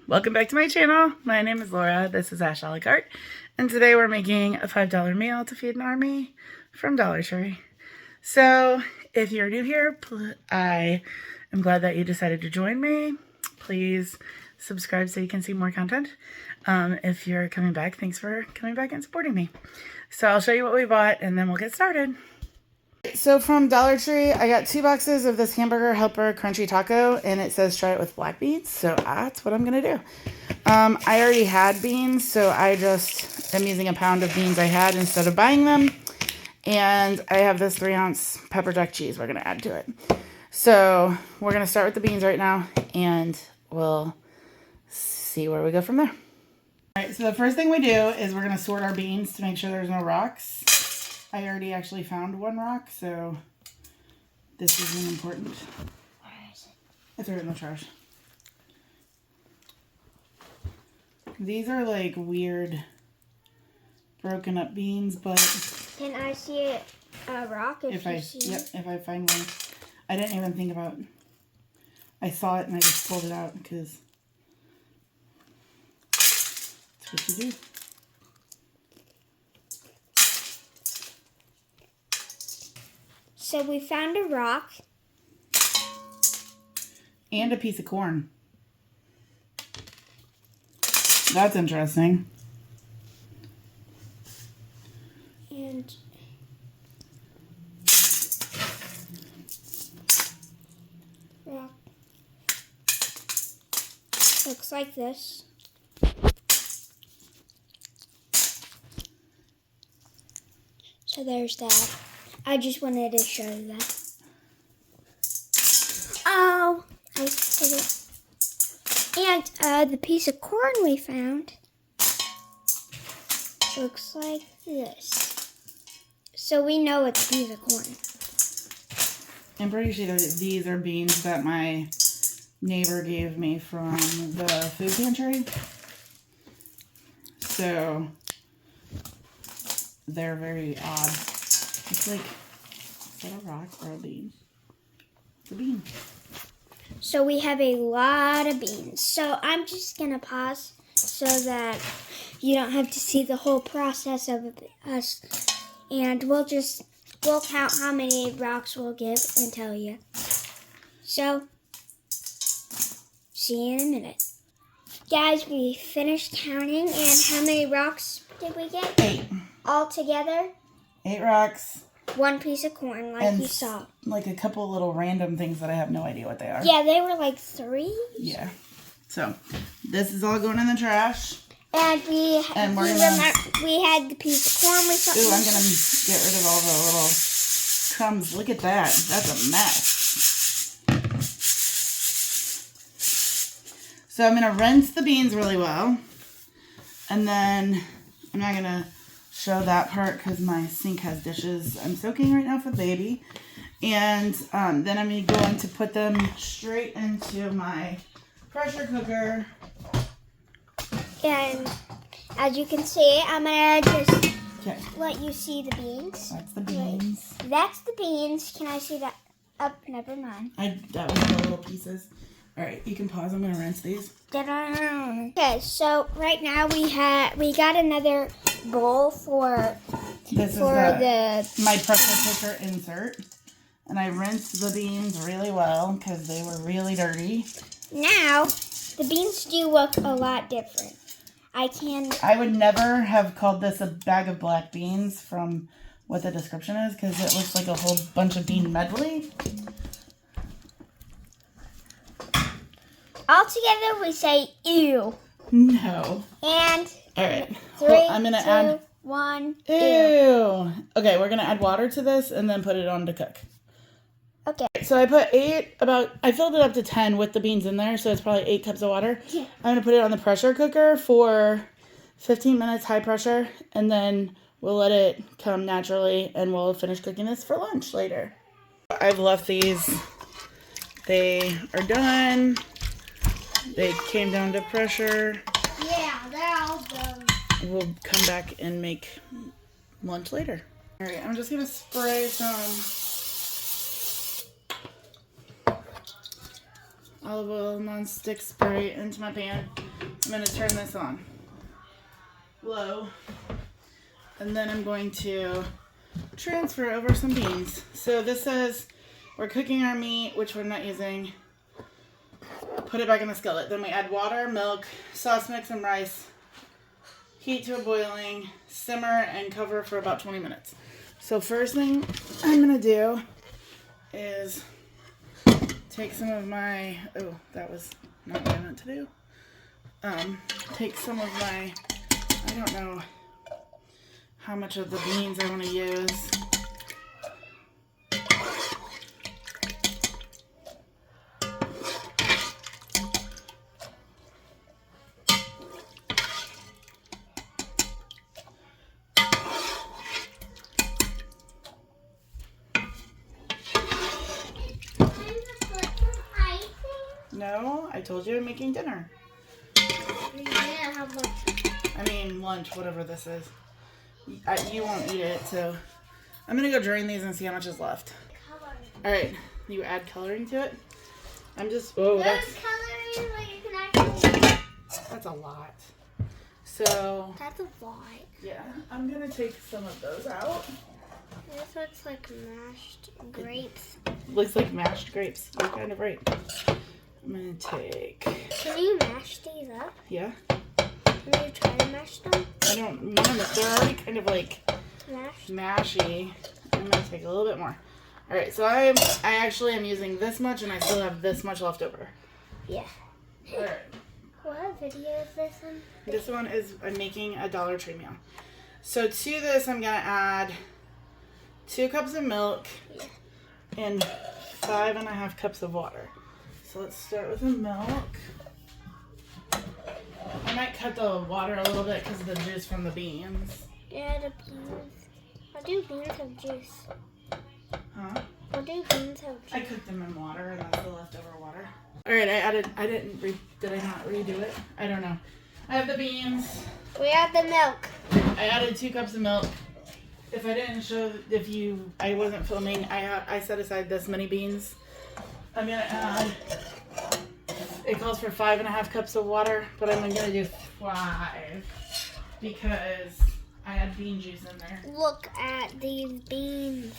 Welcome back to my channel. My name is Laura. This is Ash a la carte. And today we're making a $5 meal to feed an army from Dollar Tree. So if you're new here, I am glad that you decided to join me. Please subscribe so you can see more content. If you're coming back, thanks for coming back and supporting me. So I'll show you what we bought and then we'll get started. So from Dollar Tree, I got 2 boxes of this Hamburger Helper Crunchy Taco, and it says try it with black beans, so that's what I'm going to do. I already had beans, so I just am using a pound of beans I had instead of buying them. And I have this 3-ounce pepper jack cheese we're going to add to it. So we're going to start with the beans right now, and we'll see where we go from there. All right, so the first thing we do is we're going to sort our beans to make sure there's no rocks. I already actually found 1 rock, so this isn't important. Where is it? I threw it in the trash. These are like weird broken up beans, but can I see a rock if I see it? Yep, if I find one. I didn't even think about it. I saw it and I just pulled it out because that's what you do. So we found a rock. And a piece of corn. That's interesting. And rock. Looks like this. So there's that. I just wanted to show you that. Oh, I hit it. And the piece of corn we found looks like this. So we know it's a piece of corn. I'm pretty sure that these are beans that my neighbor gave me from the food pantry. So they're very odd. It's like, is that a rock or a bean? It's a bean. So we have a lot of beans. So I'm just going to pause so that you don't have to see the whole process of us. And we'll count how many rocks we'll give and tell you. So, see you in a minute. Guys, we finished counting, and how many rocks did we get? 8. All together? 8 rocks. 1 piece of corn, like and you saw. Like a couple little random things that I have no idea what they are. Yeah, they were like 3. Yeah. So, this is all going in the trash. And we had the piece of corn we found. Ooh, I'm going to get rid of all the little crumbs. Look at that. That's a mess. So I'm going to rinse the beans really well. And then I'm not going to show that part because my sink has dishes I'm soaking right now for the baby. And then I'm going to put them straight into my pressure cooker. And as you can see, I'm going to just let you see the beans. That's the beans. Wait, that's the beans. Can I see that? Oh, never mind. That was the little pieces. All right, you can pause. I'm going to rinse these. Okay, so right now we got another bowl for my pressure cooker insert. And I rinsed the beans really well because they were really dirty. Now, the beans do look a lot different. I would never have called this a bag of black beans from what the description is because it looks like a whole bunch of bean medley. All together we say ew. No. And all right. 3, I'm gonna 2, add 1. Ew. Okay, we're gonna add water to this and then put it on to cook. Okay. So I put I filled it up to 10 with the beans in there, so it's probably 8 cups of water. Yeah. I'm gonna put it on the pressure cooker for 15 minutes, high pressure, and then we'll let it come naturally, and we'll finish cooking this for lunch later. I've left these. They are done. They came down to pressure. Yeah, they're all done. We'll come back and make lunch later. All right, I'm just gonna spray some olive oil non-stick spray into my pan. I'm going to turn this on low. And then I'm going to transfer over some beans. So this says we're cooking our meat, which we're not using. Put it back in the skillet. Then we add water, milk, sauce mix, and rice. Heat to a boiling, simmer, and cover for about 20 minutes. So first thing I'm going to do is take some of my, oh, that was not what I meant to do. Take some of my, I don't know how much of the beans I want to use. No, I told you I'm making dinner. I mean lunch, whatever this is. You won't eat it, so I'm gonna go drain these and see how much is left. All right, you add coloring to it. I'm just that's coloring where you can actually. That's a lot. So That's a lot. yeah, I'm gonna take some of those out. This looks like mashed grapes. Looks like mashed grapes. You're kind of right. I'm gonna take. Can you mash these up? Yeah. Can you try to mash them? I don't mind it. They're already kind of like mashy. I'm gonna take a little bit more. All right, so I actually am using this much, and I still have this much left over. Yeah. All right. What video is this one? This one is I'm making a Dollar Tree meal. So to this, I'm gonna add 2 cups of milk and 5.5 cups of water. So let's start with the milk. I might cut the water a little bit because of the juice from the beans. Yeah, the beans. Why do beans have juice? Huh? Why do beans have juice? I cooked them in water, and that's the leftover water. All right, did I not redo it? I don't know. I have the beans. We have the milk. I added 2 cups of milk. If I didn't show, I wasn't filming, I set aside this many beans. I'm gonna add, it calls for 5.5 cups of water, but I'm gonna do 5 because I had bean juice in there. Look at these beans.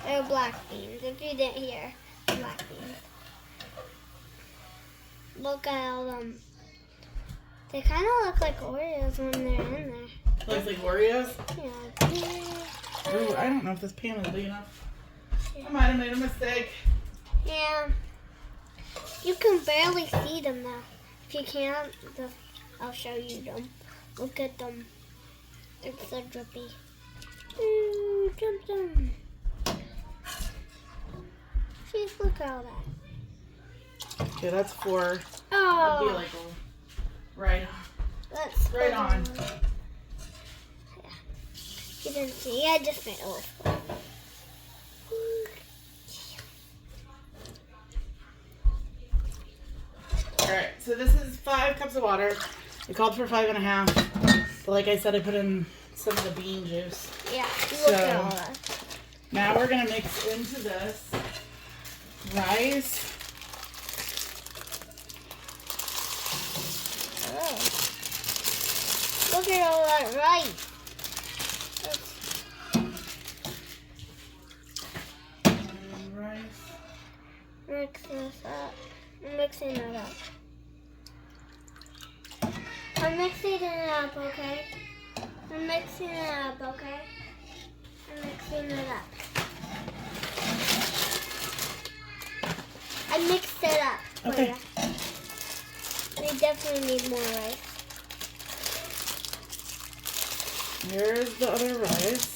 They're black beans. If you didn't hear, black beans. Look at all them. They kind of look like Oreos when they're in there. Looks like Oreos? Yeah. Ooh, I don't know if this pan is big enough. I might have made a mistake. Yeah. You can barely see them now. If you can't, I'll show you them. Look at them. It's so drippy. Ooh, jump. See, look at all that. Okay, that's 4. Oh. That'd be like right on. Yeah. You didn't see. I just made a little. Alright, so this is 5 cups of water. It called for 5.5. But like I said, I put in some of the bean juice. Yeah, look at all that. Now we're going to mix into this rice. Oh. Look at all that rice. And rice. Mix this up. I'm mixing it up. I'm mixing it up, okay? I'm mixing it up, okay? I'm mixing it up. I mixed it up. Okay. We definitely need more rice. Here's the other rice.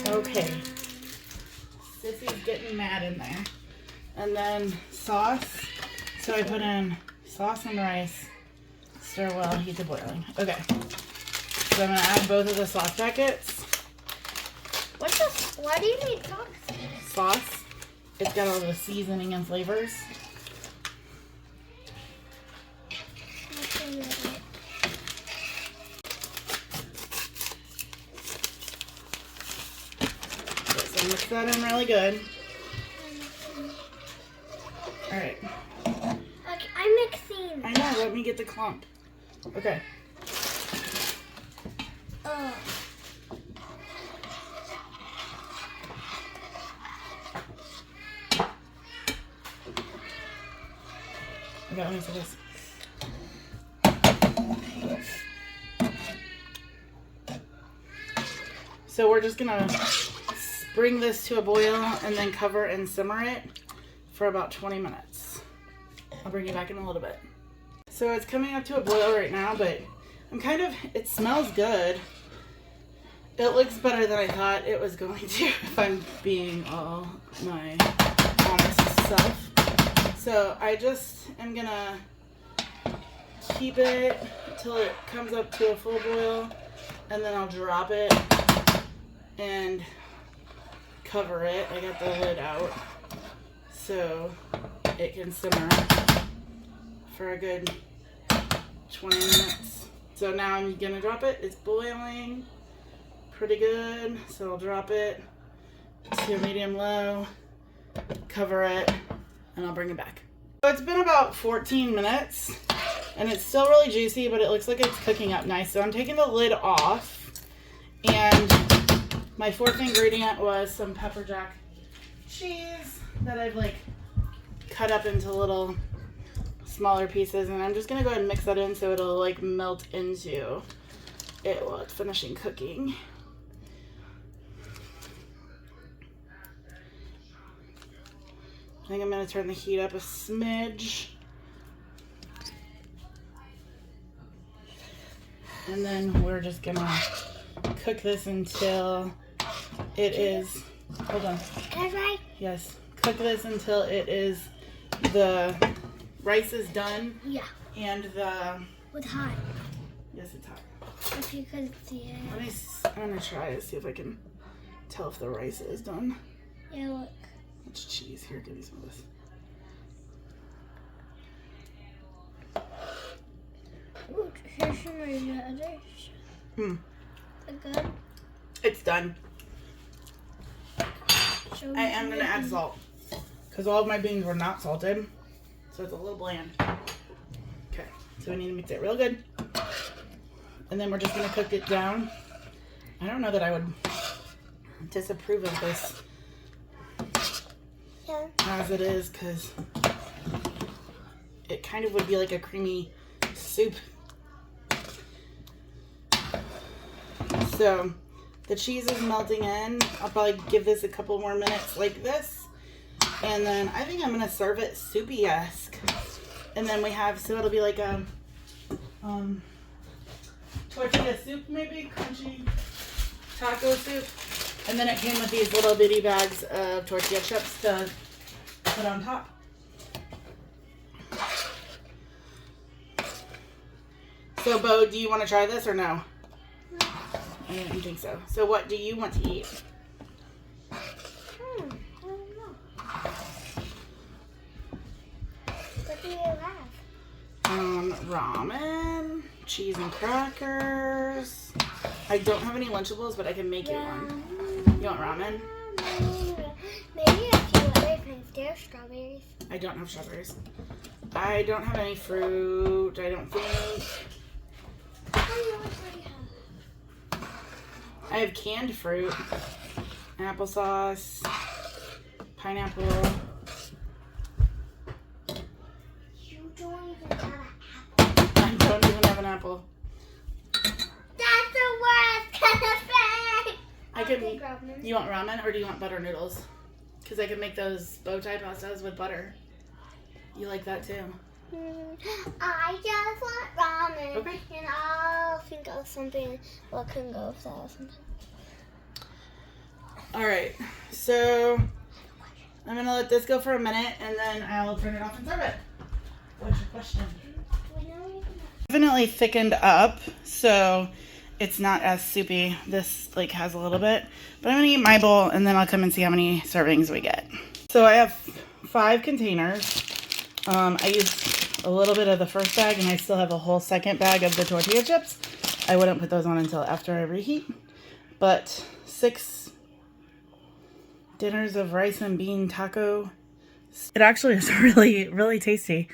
Okay. Sissy's getting mad in there. And then sauce. So I put in sauce and rice. Stir well, heat to boiling. Okay. So I'm going to add both of the sauce packets. Why do you need sauce? Sauce. It's got all the seasoning and flavors. So mix that in really good. Alright. clean. I know, let me get the clump. Okay. Oh. Okay, let me see this. So we're just gonna bring this to a boil and then cover and simmer it for about 20 minutes. I'll bring you back in a little bit. So it's coming up to a boil right now, but it smells good. It looks better than I thought it was going to, if I'm being all my honest self. So I just am gonna keep it till it comes up to a full boil, and then I'll drop it and cover it. I got the lid out so it can simmer for a good 20 minutes. So now I'm gonna drop it. It's boiling pretty good, so I'll drop it to medium low, cover it, and I'll bring it back. So it's been about 14 minutes and it's still really juicy, but it looks like it's cooking up nice. So I'm taking the lid off, and my fourth ingredient was some pepper jack cheese that I've like cut up into little smaller pieces, and I'm just gonna go ahead and mix that in so it'll like melt into it while it's finishing cooking. I think I'm gonna turn the heat up a smidge. And then we're just gonna cook this until it is, hold on. Can I try? Yes, cook this until it is, the rice is done. Yeah. And the, With hot. yes, it's hot. If you could see it. I'm gonna try to see if I can tell if the rice is done. Yeah, look. It's cheese. Here, give me some of this. Ooh, here's some of the others. Hmm. Is it good? It's done. So I am gonna add salt because all of my beans were not salted, so it's a little bland. Okay, so we need to mix it real good, and then we're just gonna cook it down. I don't know that I would disapprove of this as it is, because it kind of would be like a creamy soup. So the cheese is melting in. I'll probably give this a couple more minutes like this, and then I think I'm gonna serve it soupy-esque. And then we have, so it'll be like a tortilla soup, maybe, crunchy taco soup. And then it came with these little bitty bags of tortilla chips to put on top. So, Bo, do you want to try this or no? I didn't think so. So what do you want to eat? I don't know. What do you have? Ramen, cheese and crackers. I don't have any Lunchables, but I can make you one. You want ramen? Maybe a few other things. Do you have strawberries? I don't have strawberries. I don't have any fruit, I don't think. I have canned fruit, applesauce, pineapple. You don't even have an apple. I don't even have an apple. That's the worst kind of thing. I could. You want ramen or do you want butter noodles? Because I could make those bow tie pastas with butter. You like that too? I just want ramen. Okay. And I'll think of something what can go with that or something. Alright, so I'm going to let this go for a minute and then I'll turn it off and serve it. What's your question? Definitely thickened up, so it's not as soupy. This like has a little bit. But I'm going to eat my bowl and then I'll come and see how many servings we get. So I have 5 containers. I used a little bit of the first bag and I still have a whole second bag of the tortilla chips. I wouldn't put those on until after I reheat. But 6 dinners of rice and bean taco. It actually is really, really tasty.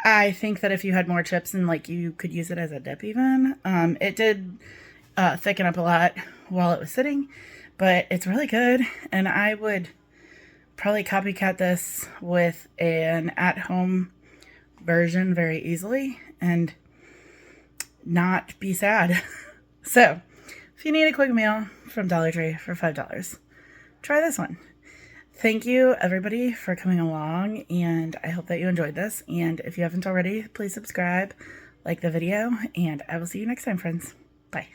I think that if you had more chips and like you could use it as a dip even, it did thicken up a lot while it was sitting, but it's really good. And I would probably copycat this with an at-home version very easily and not be sad. So if you need a quick meal from Dollar Tree for $5, try this one. Thank you, everybody, for coming along, and I hope that you enjoyed this. And if you haven't already, please subscribe, like the video, and I will see you next time, friends. Bye.